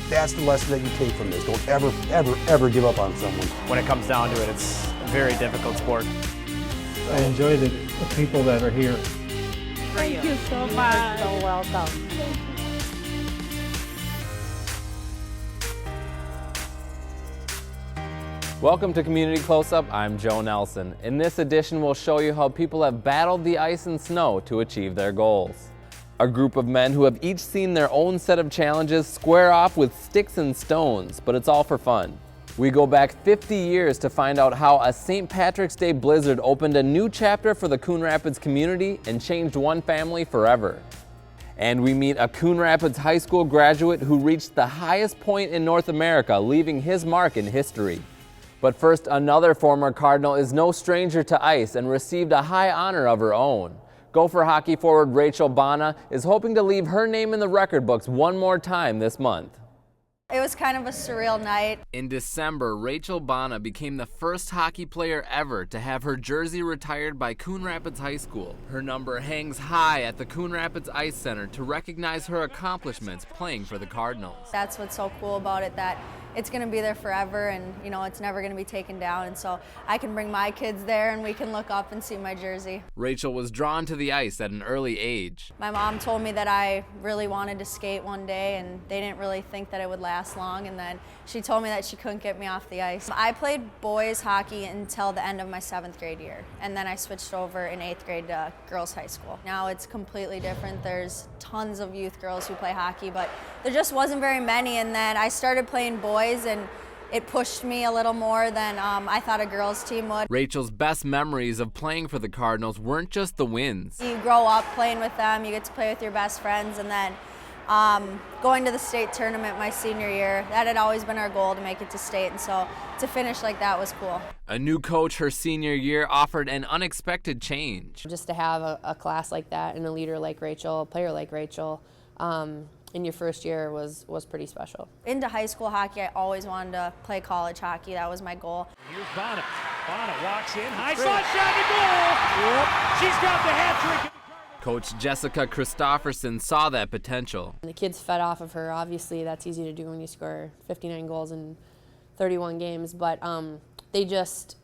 That's the lesson that you take from this. Don't ever, ever, ever give up on someone. When it comes down to it, it's a very difficult sport. I enjoy the people that are here. Thank you so much. You're so welcome. Welcome to Community Close-Up. I'm Joe Nelson. In this edition, we'll show you how people have battled the ice and snow to achieve their goals. A group of men who have each seen their own set of challenges square off with sticks and stones, but it's all for fun. We go back 50 years to find out how a St. Patrick's Day blizzard opened a new chapter for the Coon Rapids community and changed one family forever. And we meet a Coon Rapids High School graduate who reached the highest point in North America, leaving his mark in history. But first, another former Cardinal is no stranger to ice and received a high honor of her own. Gopher hockey forward Rachael Bona is hoping to leave her name in the record books one more time this month. It was kind of a surreal night. In December, Rachael Bona became the first hockey player ever to have her jersey retired by Coon Rapids High School. Her number hangs high at the Coon Rapids Ice Center to recognize her accomplishments playing for the Cardinals. That's what's so cool about it, that it's going to be there forever, and you know, it's never going to be taken down, and so I can bring my kids there and we can look up and see my jersey. Rachael was drawn to the ice at an early age. My mom told me that I really wanted to skate one day, and they didn't really think that it would last long, and then she told me that she couldn't get me off the ice. I played boys hockey until the end of my 7th grade year, and then I switched over in 8th grade to girls high school. Now it's completely different. There's tons of youth girls who play hockey, but there just wasn't very many, and then I started playing boys, and it pushed me a little more than I thought a girls team would. Rachael's best memories of playing for the Cardinals weren't just the wins. You grow up playing with them, you get to play with your best friends, and then going to the state tournament my senior year, that had always been our goal, to make it to state, and so to finish like that was cool. A new coach her senior year offered an unexpected change. Just to have a class like that and a leader like Rachael, a player like Rachael, in your first year was pretty special. Into high school hockey, I always wanted to play college hockey. That was my goal. Here's Bona. Bona walks in, high slot shot, and goal! Yep. She's got the hat trick. Coach Jessica Christofferson saw that potential. The kids fed off of her. Obviously, that's easy to do when you score 59 goals in 31 games, but they just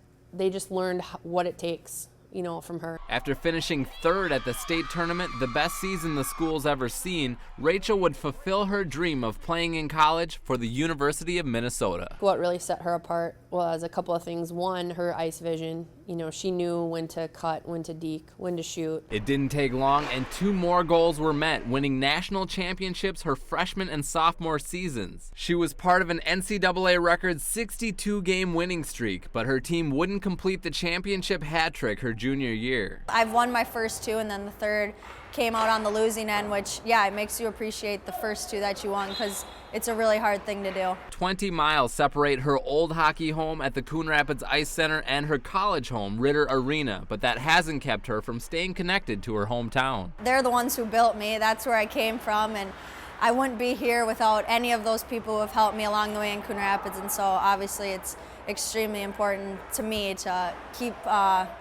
learned what it takes, you know, from her. After finishing 3rd at the state tournament, the best season the school's ever seen, Rachael would fulfill her dream of playing in college for the University of Minnesota. What really set her apart was a couple of things. One, her ice vision. You know, she knew when to cut, when to deke, when to shoot. It didn't take long, and 2 more goals were met, winning national championships her freshman and sophomore seasons. She was part of an NCAA record 62-game winning streak, but her team wouldn't complete the championship hat trick her junior year. I've won my first 2, and then the 3rd came out on the losing end, which, yeah, it makes you appreciate the first 2 that you won, because it's a really hard thing to do. 20 miles separate her old hockey home at the Coon Rapids Ice Center and her college home, Ritter Arena, but that hasn't kept her from staying connected to her hometown. They're the ones who built me. That's where I came from, and I wouldn't be here without any of those people who have helped me along the way in Coon Rapids, and so obviously it's extremely important to me to keep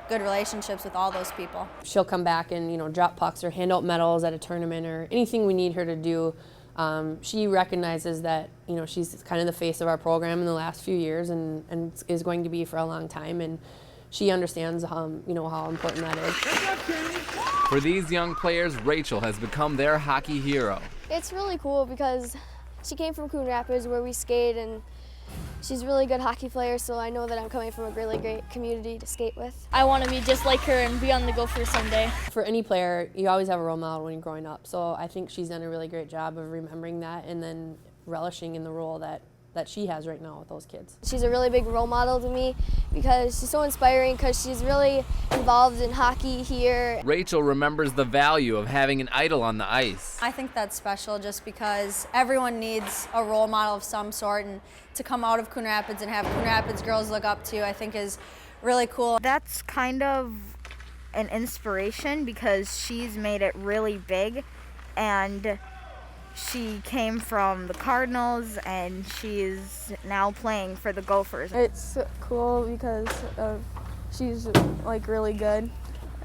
good relationships with all those people. She'll come back and, you know, drop pucks or hand out medals at a tournament or anything we need her to do. She recognizes that, you know, she's kind of the face of our program in the last few years and is going to be for a long time, and she understands you know, how important that is. For these young players, Rachael has become their hockey hero. It's really cool because she came from Coon Rapids where we skate, and she's a really good hockey player, so I know that I'm coming from a really great community to skate with. I want to be just like her and be on the Gopher someday. For any player, you always have a role model when you're growing up, so I think she's done a really great job of remembering that and then relishing in the role that she has right now with those kids. She's a really big role model to me because she's so inspiring, because she's really involved in hockey here. Rachael remembers the value of having an idol on the ice. I think that's special just because everyone needs a role model of some sort, and to come out of Coon Rapids and have Coon Rapids girls look up to, I think is really cool. That's kind of an inspiration because she's made it really big, and she came from the Cardinals and she's now playing for the Gophers. It's cool because she's like really good,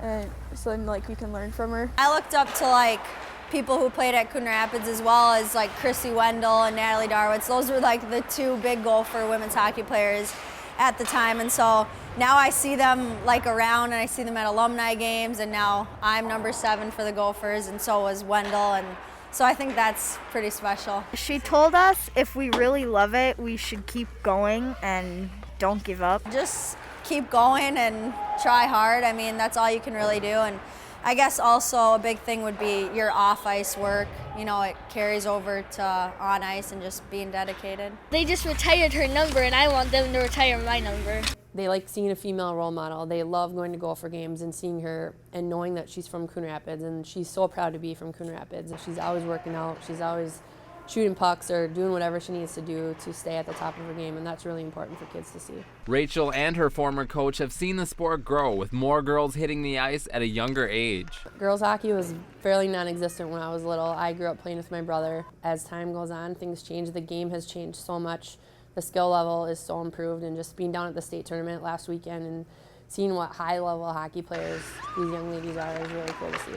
and so like you can learn from her. I looked up to like people who played at Coon Rapids, as well as like Chrissy Wendell and Natalie Darwitz. Those were like the two big Gopher women's hockey players at the time, and so now I see them like around, and I see them at alumni games, and now I'm number 7 for the Gophers, and so was Wendell, and so I think that's pretty special. She told us if we really love it, we should keep going and don't give up. Just keep going and try hard. I mean, that's all you can really do. And I guess also a big thing would be your off-ice work. You know, it carries over to on ice and just being dedicated. They just retired her number, and I want them to retire my number. They like seeing a female role model. They love going to Gopher games and seeing her and knowing that she's from Coon Rapids, and she's so proud to be from Coon Rapids. She's always working out. She's always shooting pucks or doing whatever she needs to do to stay at the top of her game, and that's really important for kids to see. Rachael and her former coach have seen the sport grow, with more girls hitting the ice at a younger age. Girls hockey was fairly non-existent when I was little. I grew up playing with my brother. As time goes on, things change. The game has changed so much. The skill level is so improved, and just being down at the state tournament last weekend and seeing what high-level hockey players these young ladies are is really cool to see.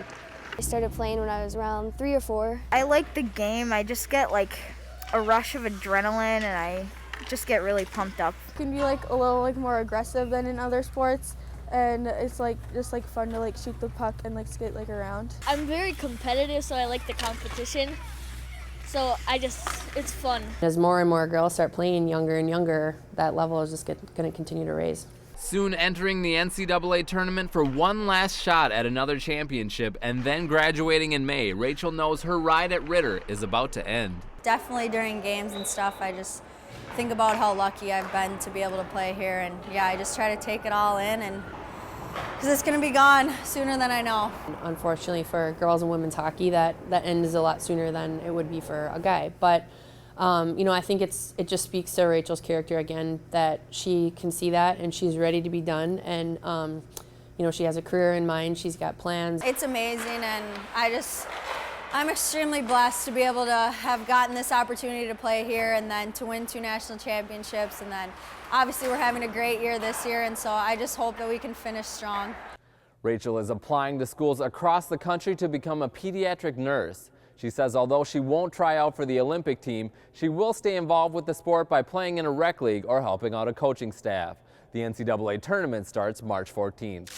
I started playing when I was around 3 or 4. I like the game. I just get like a rush of adrenaline, and I just get really pumped up. It can be like a little like more aggressive than in other sports, and it's like just like fun to like shoot the puck and like skate like around. I'm very competitive, so I like the competition. So it's fun. As more and more girls start playing younger and younger, that level is just going to continue to raise. Soon entering the NCAA tournament for one last shot at another championship, and then graduating in May, Rachael knows her ride at Ritter is about to end. Definitely during games and stuff, I just think about how lucky I've been to be able to play here, and yeah, I just try to take it all in, and because it's going to be gone sooner than I know. Unfortunately for girls and women's hockey, that end is a lot sooner than it would be for a guy. But you know, I think it just speaks to Rachael's character again, that she can see that and she's ready to be done, and you know, she has a career in mind. She's got plans. It's amazing, and I'm extremely blessed to be able to have gotten this opportunity to play here and then to win 2 national championships, and then obviously we're having a great year this year, and so I just hope that we can finish strong. Rachael is applying to schools across the country to become a pediatric nurse. She says although she won't try out for the Olympic team, she will stay involved with the sport by playing in a rec league or helping out a coaching staff. The NCAA tournament starts March 14th.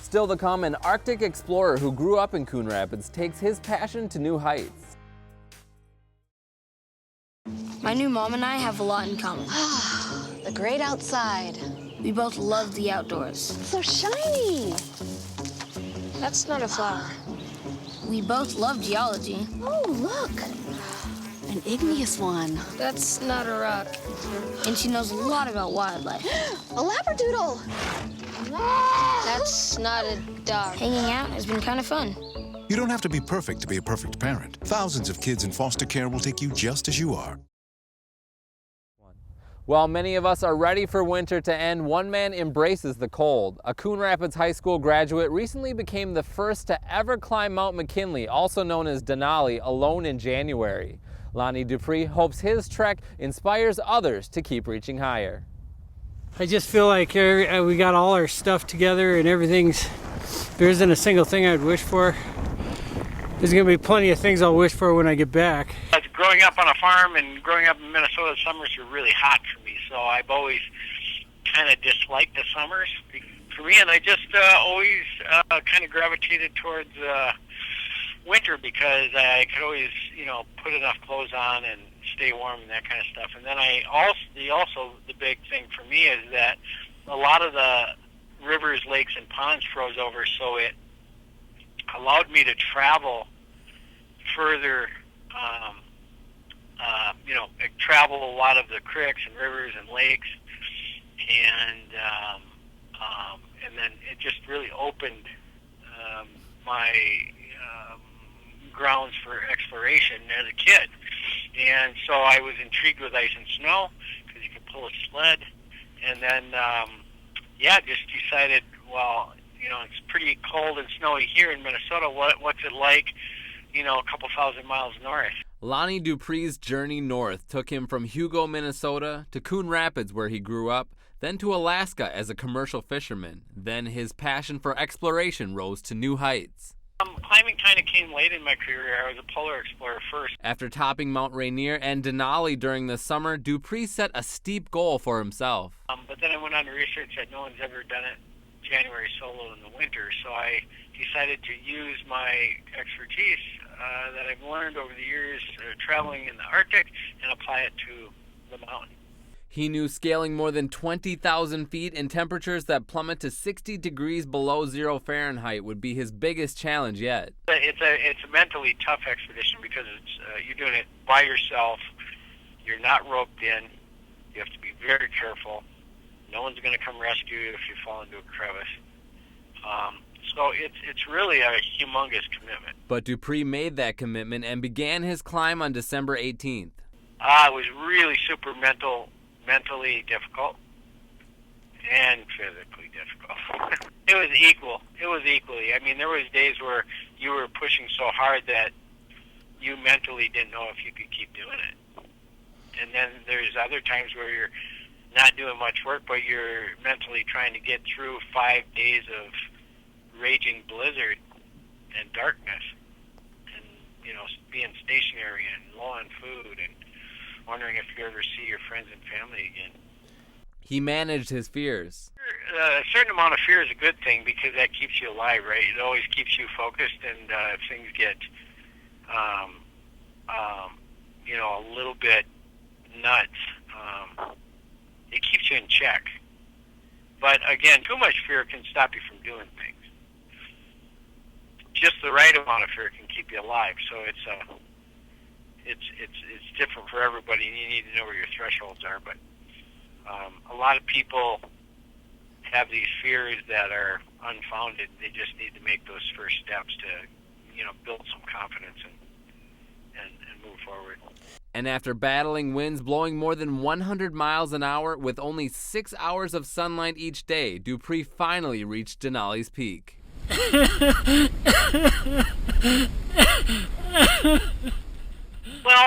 Still to come, an Arctic explorer who grew up in Coon Rapids takes his passion to new heights. My new mom and I have a lot in common. The great outside. We both love the outdoors. It's so shiny. That's not a flower. We both love geology. Oh, look. An igneous one. That's not a rock. And she knows a lot about wildlife. A labradoodle. That's not a dog. Hanging out has been kind of fun. You don't have to be perfect to be a perfect parent. Thousands of kids in foster care will take you just as you are. While many of us are ready for winter to end, one man embraces the cold. A Coon Rapids High School graduate recently became the first to ever climb Mount McKinley, also known as Denali, alone in January. Lonnie Dupree hopes his trek inspires others to keep reaching higher. I just feel like we got all our stuff together and there isn't a single thing I'd wish for. There's going to be plenty of things I'll wish for when I get back. Growing up on a farm and growing up in Minnesota, summers are really hot for me, so I've always kind of disliked the summers for me, and I just always kind of gravitated towards winter because I could always, you know, put enough clothes on and stay warm and that kind of stuff. And then also the big thing for me is that a lot of the rivers, lakes, and ponds froze over, so it allowed me to travel further, you know, travel a lot of the creeks and rivers and lakes, and then it just really opened my grounds for exploration as a kid. And so I was intrigued with ice and snow because you could pull a sled, and then just decided, well, you know, it's pretty cold and snowy here in Minnesota. What's it like, you know, a couple thousand miles north? Lonnie Dupree's journey north took him from Hugo, Minnesota, to Coon Rapids, where he grew up, then to Alaska as a commercial fisherman. Then his passion for exploration rose to new heights. Climbing kind of came late in my career. I was a polar explorer first. After topping Mount Rainier and Denali during the summer, Dupree set a steep goal for himself. But then I went on to research that no one's ever done it January solo in the winter, so I decided to use my expertise that I've learned over the years traveling in the Arctic and apply it to the mountain. He knew scaling more than 20,000 feet in temperatures that plummet to 60 degrees below 0 Fahrenheit would be his biggest challenge yet. It's a mentally tough expedition because you're doing it by yourself. You're not roped in. You have to be very careful. No one's going to come rescue you if you fall into a crevice. So it's really a humongous commitment. But Dupree made that commitment and began his climb on December 18th. It was really super mentally difficult and physically difficult. It was equal. It was equally. I mean, there was days where you were pushing so hard that you mentally didn't know if you could keep doing it. And then there's other times where you're not doing much work, but you're mentally trying to get through 5 days of raging blizzard and darkness and, you know, being stationary and low on food and wondering if you ever see your friends and family again. He managed his fears. A certain amount of fear is a good thing because that keeps you alive, right? It always keeps you focused, and if things get, you know, a little bit nuts, it keeps you in check. But again, too much fear can stop you from doing things. Just the right amount of fear can keep you alive. So it's different for everybody, and you need to know where your thresholds are. But a lot of people have these fears that are unfounded. They just need to make those first steps to, you know, build some confidence and move forward. And after battling winds blowing more than 100 miles an hour with only 6 hours of sunlight each day, Dupree finally reached Denali's peak. Well,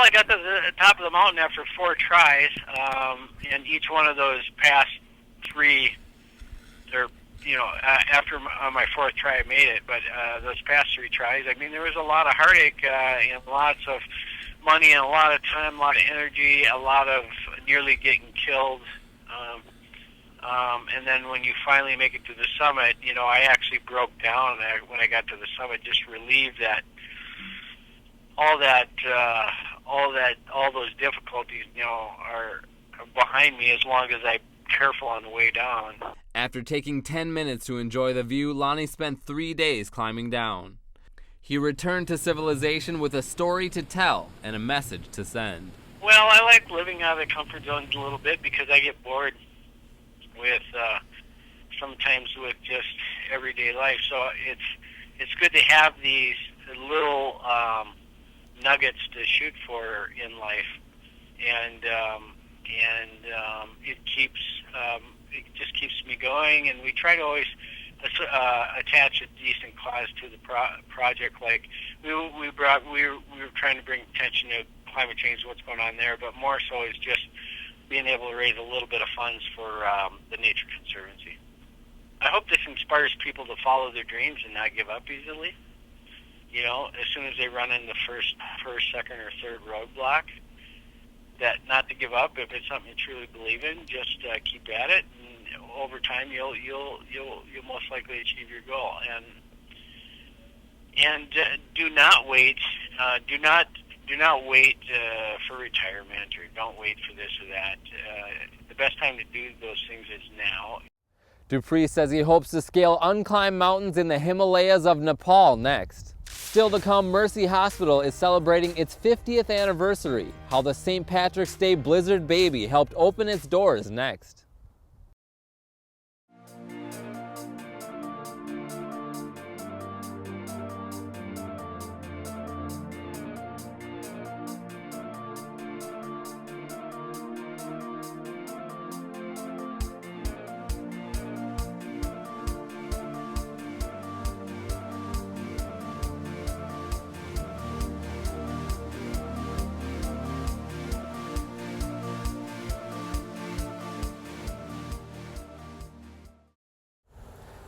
I got to the top of the mountain after 4 tries, and each one of those past 3, or, you know, after my 4th try I made it, but those past 3 tries, I mean, there was a lot of heartache and lots of money and a lot of time, a lot of energy, a lot of nearly getting killed. And then when you finally make it to the summit, you know, I actually broke down when I got to the summit, just relieved that all those difficulties, you know, are behind me as long as I'm careful on the way down. After taking 10 minutes to enjoy the view, Lonnie spent 3 days climbing down. He returned to civilization with a story to tell and a message to send. Well, I like living out of the comfort zone a little bit because I get bored with sometimes with just everyday life. So it's good to have these little nuggets to shoot for in life, and it just keeps me going. And we try to always attach a decent cause to the project. Like we were trying to bring attention to climate change, what's going on there, but more so is just being able to raise a little bit of funds for the Nature Conservancy. I hope this inspires people to follow their dreams and not give up easily. You know, as soon as they run in the first, second, or third roadblock, that not to give up. If it's something you truly believe in, just keep at it, and over time you'll most likely achieve your goal. And do not wait. Do not wait for retirement, or don't wait for this or that. The best time to do those things is now. Dupree says he hopes to scale unclimbed mountains in the Himalayas of Nepal next. Still to come, Mercy Hospital is celebrating its 50th anniversary. How the St. Patrick's Day Blizzard Baby helped open its doors next.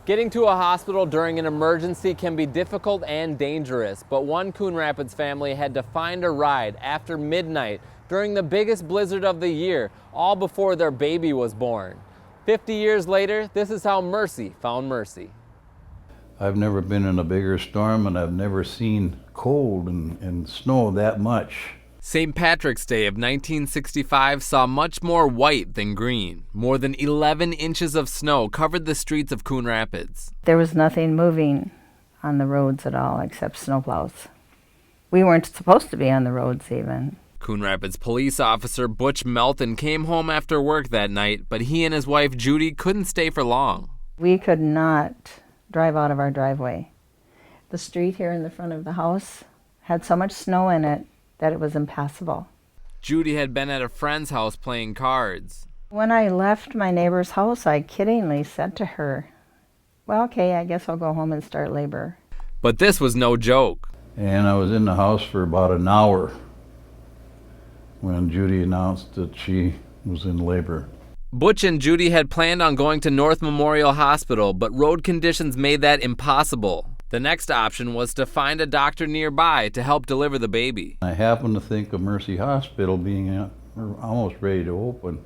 Getting to a hospital during an emergency can be difficult and dangerous, but one Coon Rapids family had to find a ride after midnight during the biggest blizzard of the year, all before their baby was born. 50 years later, this is how Mercy found Mercy. I've never been in a bigger storm, and I've never seen cold and snow that much. St. Patrick's Day of 1965 saw much more white than green. More than 11 inches of snow covered the streets of Coon Rapids. There was nothing moving on the roads at all except snowplows. We weren't supposed to be on the roads even. Coon Rapids police officer Butch Melton came home after work that night, but he and his wife Judy couldn't stay for long. We could not drive out of our driveway. The street here in the front of the house had so much snow in it that it was impassable. Judy had been at a friend's house playing cards. When I left my neighbor's house, I kiddingly said to her, well, okay, I guess I'll go home and start labor. But this was no joke. And I was in the house for about an hour when Judy announced that she was in labor. Butch and Judy had planned on going to North Memorial Hospital, but road conditions made that impossible. The next option was to find a doctor nearby to help deliver the baby. I happened to think of Mercy Hospital being almost ready to open.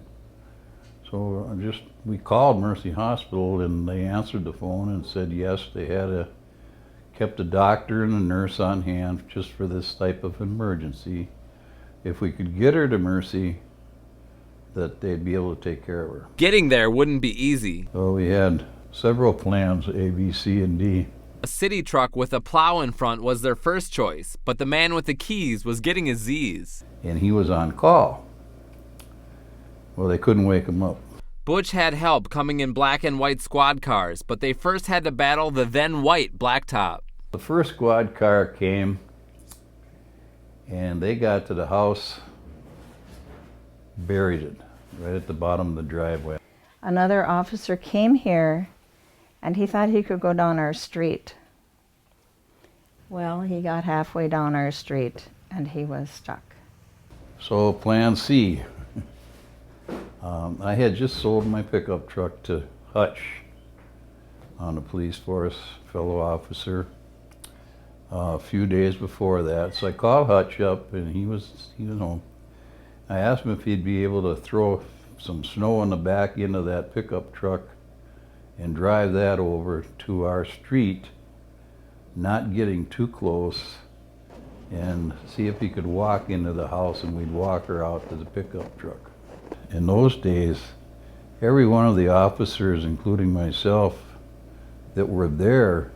So we called Mercy Hospital, and they answered the phone and said yes, they had kept a doctor and a nurse on hand just for this type of emergency. If we could get her to Mercy, that they'd be able to take care of her. Getting there wouldn't be easy. So we had several plans, A, B, C, and D. A city truck with a plow in front was their first choice, but the man with the keys was getting his Z's. And he was on call. Well, they couldn't wake him up. Butch had help coming in black and white squad cars, but they first had to battle the then white blacktop. The first squad car came, and they got to the house, buried it right at the bottom of the driveway. Another officer came here, and he thought he could go down our street. Well, he got halfway down our street, and he was stuck. So plan C. I had just sold my pickup truck to Hutch on the police force, fellow officer, a few days before that. So I called Hutch up, and he was home. I asked him if he'd be able to throw some snow on the back end of that pickup truck and drive that over to our street, not getting too close, and see if he could walk into the house, and we'd walk her out to the pickup truck. In those days, every one of the officers, including myself, that were there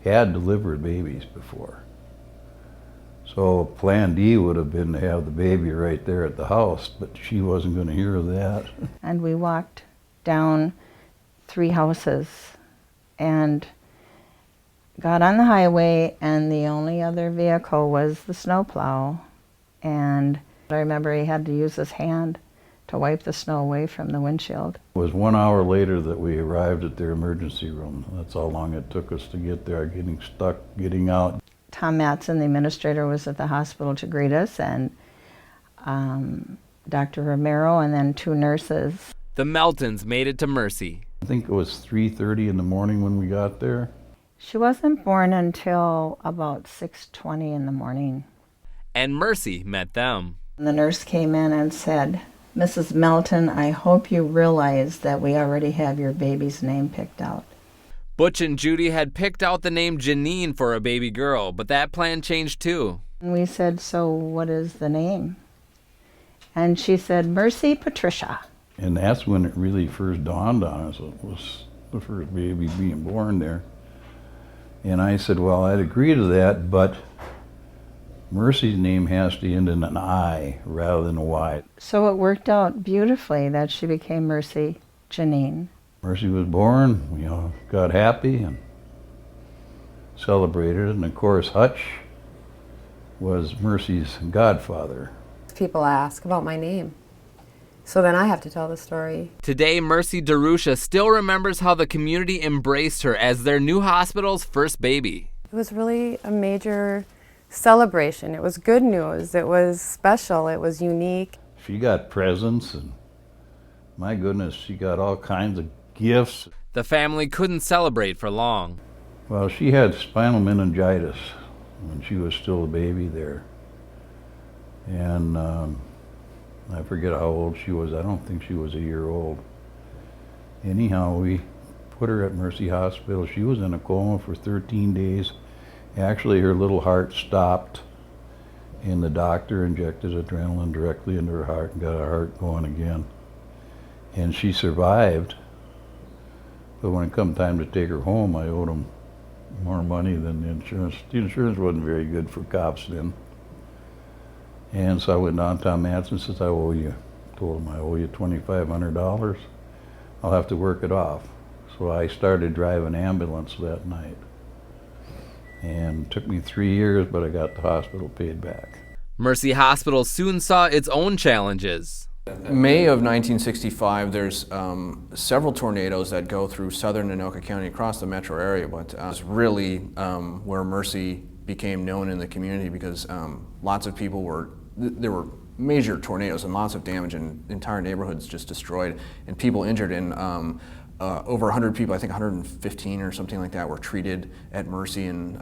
had delivered babies before. So plan D would have been to have the baby right there at the house, but she wasn't going to hear of that. And we walked down 3 houses and got on the highway, and the only other vehicle was the snowplow. And I remember he had to use his hand to wipe the snow away from the windshield. It was 1 hour later that we arrived at their emergency room. That's how long it took us to get there, getting stuck, getting out. Tom Mattson, the administrator, was at the hospital to greet us, and Dr. Romero, and then 2 nurses. The Meltons made it to Mercy. I think it was 3:30 in the morning when we got there. She wasn't born until about 6:20 in the morning. And Mercy met them. And the nurse came in and said, Mrs. Melton, I hope you realize that we already have your baby's name picked out. Butch and Judy had picked out the name Janine for a baby girl, but that plan changed too. And we said, so what is the name? And she said, Mercy Patricia. And that's when it really first dawned on us. It was the first baby being born there. And I said, well, I'd agree to that, but Mercy's name has to end in an I rather than a Y. So it worked out beautifully that she became Mercy Janine. Mercy was born, we all got happy and celebrated. And of course, Hutch was Mercy's godfather. People ask about my name, so then I have to tell the story. Today, Mercy DeRusha still remembers how the community embraced her as their new hospital's first baby. It was really a major celebration. It was good news. It was special. It was unique. She got presents, and my goodness, she got all kinds of gifts. The family couldn't celebrate for long. Well, she had spinal meningitis when she was still a baby there. And I forget how old she was. I don't think she was a year old. Anyhow, we put her at Mercy Hospital. She was in a coma for 13 days. Actually, her little heart stopped, and the doctor injected adrenaline directly into her heart and got her heart going again. And she survived. But when it come time to take her home, I owed them more money than the insurance. The insurance wasn't very good for cops then. And so I went down to Tom Manson and says, I owe you. Told him I owe you $2,500. I'll have to work it off. So I started driving ambulance that night. And it took me 3 years, but I got the hospital paid back. Mercy Hospital soon saw its own challenges. May of 1965, there's several tornadoes that go through southern Anoka County across the metro area, but it's really where Mercy became known in the community because lots of people there were major tornadoes and lots of damage and entire neighborhoods just destroyed and people injured, and over 100 people, I think 115 or something like that, were treated at Mercy, and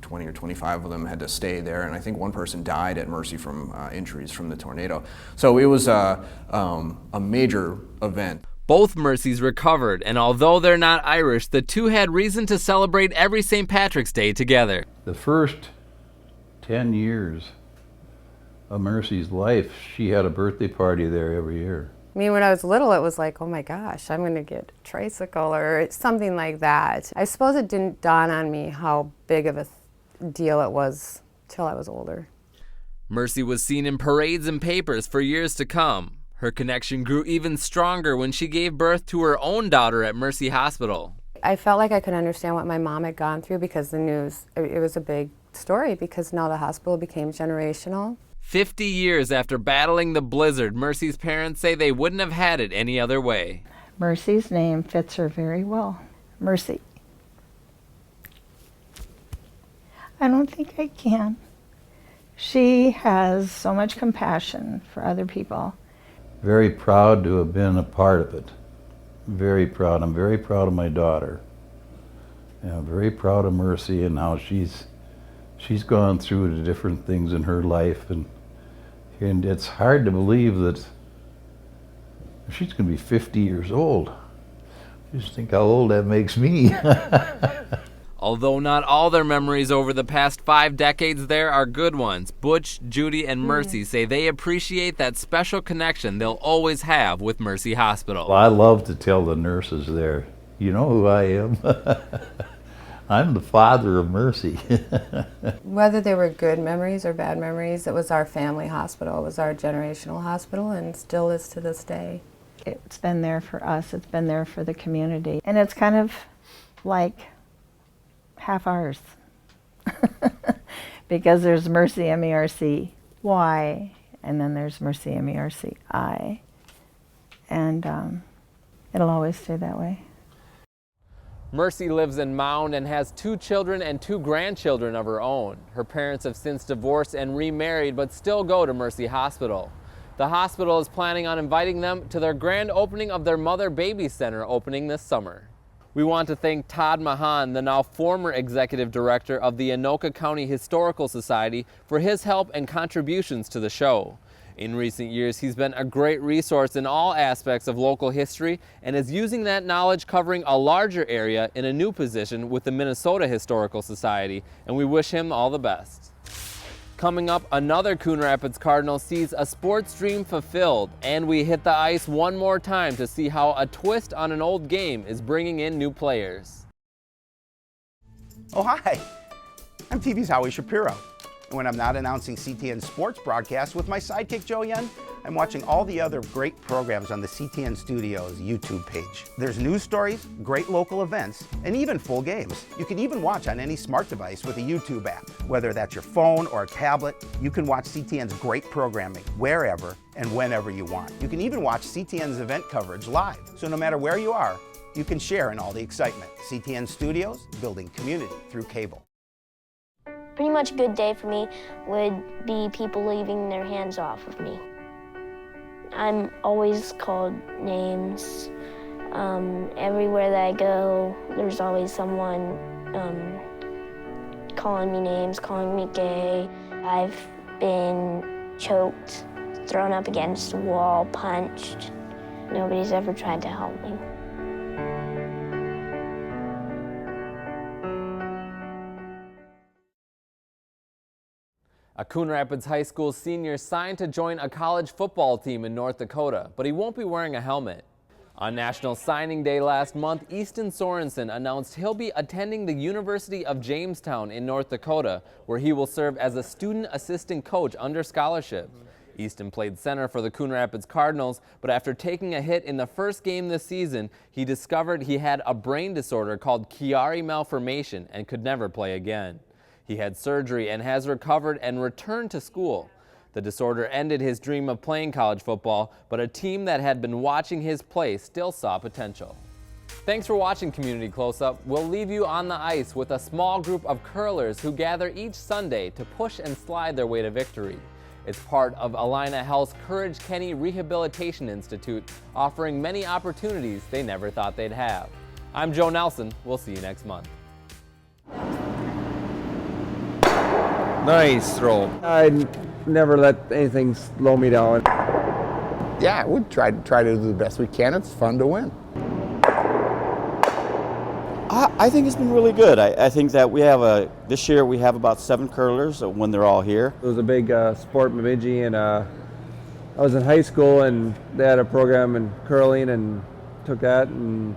20 or 25 of them had to stay there, and I think one person died at Mercy from injuries from the tornado. So it was a major event. Both Mercies recovered, and although they're not Irish, the two had reason to celebrate every St. Patrick's Day together. The first 10 years of Mercy's life, she had a birthday party there every year. I mean, when I was little, it was like, oh my gosh, I'm going to get a tricycle or something like that. I suppose it didn't dawn on me how big of a deal it was till I was older. Mercy was seen in parades and papers for years to come. Her connection grew even stronger when she gave birth to her own daughter at Mercy Hospital. I felt like I could understand what my mom had gone through because the news, it was a big story because now the hospital became generational. 50 years after battling the blizzard, Mercy's parents say they wouldn't have had it any other way. Mercy's name fits her very well. Mercy. I don't think I can. She has so much compassion for other people. Very proud to have been a part of it. Very proud. I'm very proud of my daughter. And I'm very proud of Mercy and how she's gone through the different things in her life, and it's hard to believe that she's going to be 50 years old. Just think how old that makes me. Although not all their memories over the past 5 decades there are good ones, Butch, Judy, and Mercy say they appreciate that special connection they'll always have with Mercy Hospital. Well, I love to tell the nurses there, you know who I am? I'm the father of Mercy. Whether they were good memories or bad memories, it was our family hospital. It was our generational hospital and still is to this day. It's been there for us. It's been there for the community. And it's kind of like half ours. Because there's Mercy, M-E-R-C-Y, and then there's Mercy, M-E-R-C-I. And it'll always stay that way. Mercy lives in Mound and has 2 children and 2 grandchildren of her own. Her parents have since divorced and remarried, but still go to Mercy Hospital. The hospital is planning on inviting them to their grand opening of their Mother Baby Center opening this summer. We want to thank Todd Mahan, the now former executive director of the Anoka County Historical Society, for his help and contributions to the show. In recent years, he's been a great resource in all aspects of local history and is using that knowledge covering a larger area in a new position with the Minnesota Historical Society, and we wish him all the best. Coming up, another Coon Rapids Cardinal sees a sports dream fulfilled, and we hit the ice one more time to see how a twist on an old game is bringing in new players. Oh, hi. I'm TV's Howie Shapiro. And when I'm not announcing CTN sports broadcasts with my sidekick Joe Yen, I'm watching all the other great programs on the CTN Studios YouTube page. There's news stories, great local events, and even full games. You can even watch on any smart device with a YouTube app. Whether that's your phone or a tablet, you can watch CTN's great programming wherever and whenever you want. You can even watch CTN's event coverage live. So no matter where you are, you can share in all the excitement. CTN Studios, building community through cable. Pretty much a good day for me would be people leaving their hands off of me. I'm always called names. Everywhere that I go, there's always someone calling me names, calling me gay. I've been choked, thrown up against a wall, punched. Nobody's ever tried to help me. A Coon Rapids High School senior signed to join a college football team in North Dakota, but he won't be wearing a helmet. On National Signing Day last month, Easton Sorensen announced he'll be attending the University of Jamestown in North Dakota, where he will serve as a student assistant coach under scholarship. Easton played center for the Coon Rapids Cardinals, but after taking a hit in the first game this season, he discovered he had a brain disorder called Chiari malformation and could never play again. He had surgery and has recovered and returned to school. The disorder ended his dream of playing college football, but a team that had been watching his play still saw potential. Thanks for watching Community Close-Up. We'll leave you on the ice with a small group of curlers who gather each Sunday to push and slide their way to victory. It's part of Allina Health's Courage Kenny Rehabilitation Institute, offering many opportunities they never thought they'd have. I'm Joe Nelson. We'll see you next month. Nice throw. I never let anything slow me down. Yeah, we try to do the best we can. It's fun to win. I think it's been really good. I think that we have this year we have about 7 curlers when they're all here. It was a big sport in Bemidji, and I was in high school and they had a program in curling and took that, and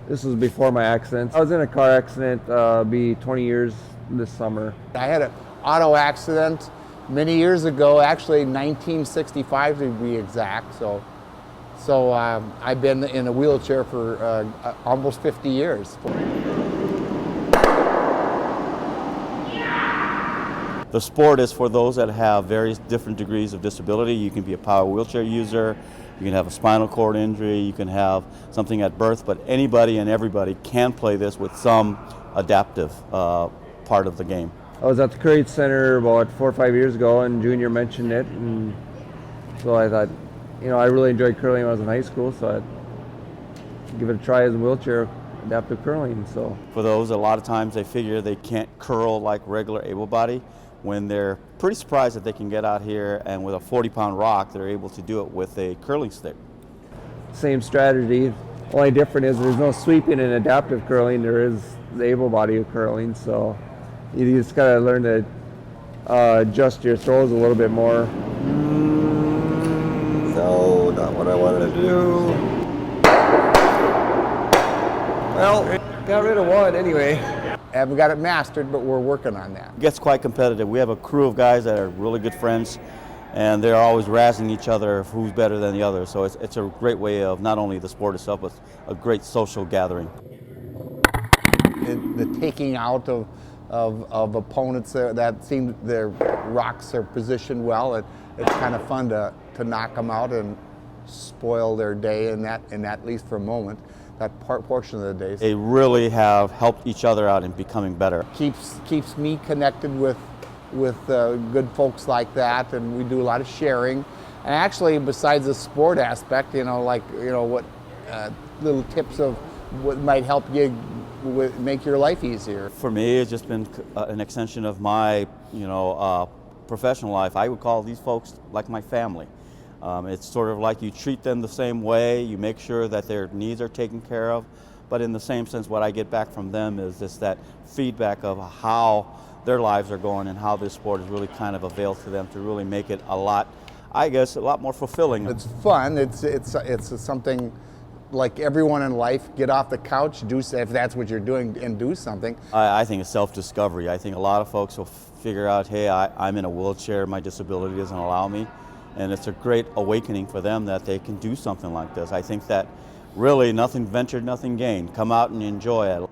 this was before my accident. I was in a car accident, be 20 years this summer. I had an auto accident many years ago, actually 1965 to be exact. So I've been in a wheelchair for almost 50 years. The sport is for those that have various different degrees of disability. You can be a power wheelchair user, you can have a spinal cord injury, you can have something at birth, but anybody and everybody can play this with some adaptive part of the game. I was at the Courage Center about 4 or 5 years ago, and Junior mentioned it, and so I thought, you know, I really enjoyed curling when I was in high school, so I'd give it a try as a wheelchair adaptive curling. So for those, a lot of times they figure they can't curl like regular able-bodied, when they're pretty surprised that they can get out here and with a 40-pound rock, they're able to do it with a curling stick. Same strategy. Only different is there's no sweeping in adaptive curling. There is the able-bodied curling, so you just gotta learn to adjust your throws a little bit more. No, not what I wanted to do. Well, got rid of one anyway. Haven't got it mastered, but we're working on that. It gets quite competitive. We have a crew of guys that are really good friends, and they're always razzing each other of who's better than the other. So it's a great way of not only the sport itself, but a great social gathering. The taking out of opponents that seem their rocks are positioned well, it's kind of fun to knock them out and spoil their day in that at least for a moment. That portion of the day. They really have helped each other out in becoming better. Keeps me connected with good folks like that, and we do a lot of sharing. And actually, besides the sport aspect, what little tips of what might help you make your life easier. For me, it's just been an extension of my professional life. I would call these folks like my family. It's sort of like you treat them the same way, you make sure that their needs are taken care of, but in the same sense what I get back from them is just that feedback of how their lives are going and how this sport has really kind of availed to them to really make it a lot more fulfilling. It's fun, it's something like everyone in life, get off the couch, if that's what you're doing, and do something. I think it's self-discovery. I think a lot of folks will figure out, hey, I'm in a wheelchair, my disability doesn't allow me. And it's a great awakening for them that they can do something like this. I think that really nothing ventured, nothing gained. Come out and enjoy it.